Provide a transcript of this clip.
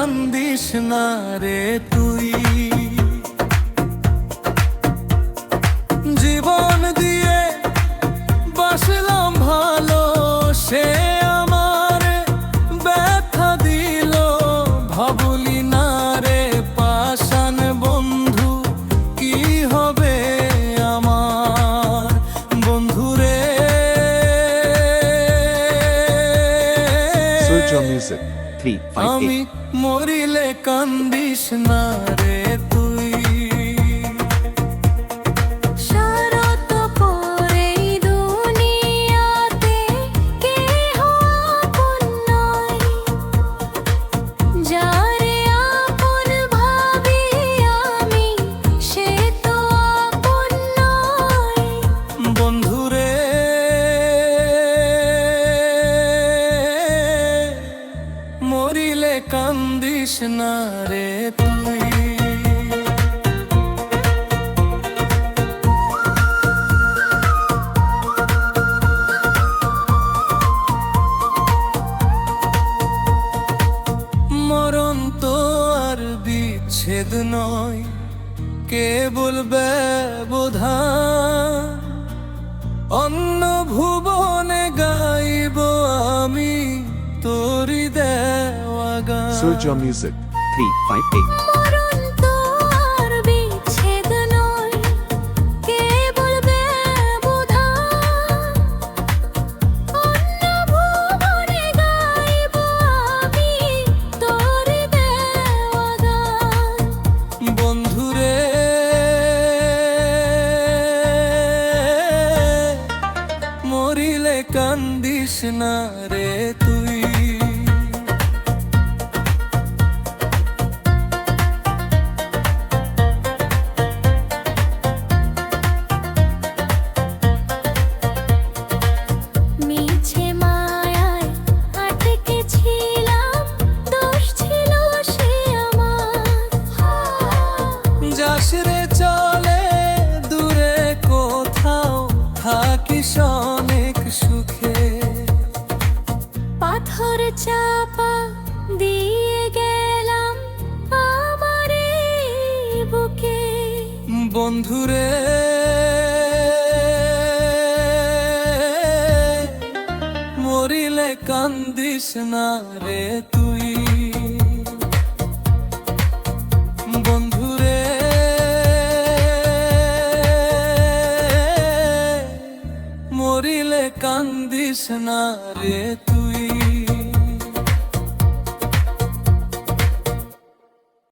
কান্দিস না রে তুই। জীবন দিয়ে বাসলাম ভালো, সে আমার ব্যথা দিল। ভাবলি না রে পাষাণ বন্ধু, কি হবে আমার বন্ধু রে। আমি মরিলে কান্দিস না রে তুই। মরিলে কান্দিস না রে তুই। মরণ তো আর বিচ্ছেদ নয়, কেবল ব্যবধান। অন্য ভুবনে গাইব আমি তোরি দেওয়া গান। Search your music 358. মরণ তো আর বিচ্ছেদ নয়, কেবল ব্যবধান। অন্য ভুবনে গাইব আমি তোরি দেওয়া গান। বন্ধুরে মরিলে কান্দিস না রে তুই। মিছে মায়ায় আটকে ছিলাম, দোষ ছিল সে আমার। যাস রে চলে দূরে কোথাও, থাকিস অনেক সুখে। পাথর চাপা দিয়ে গেলাম আমার এই বুকে। বন্ধুরে মরিলে কান্দিস না রে তুই। বন্ধুরে মরিলে কান্দিস না রে তুই।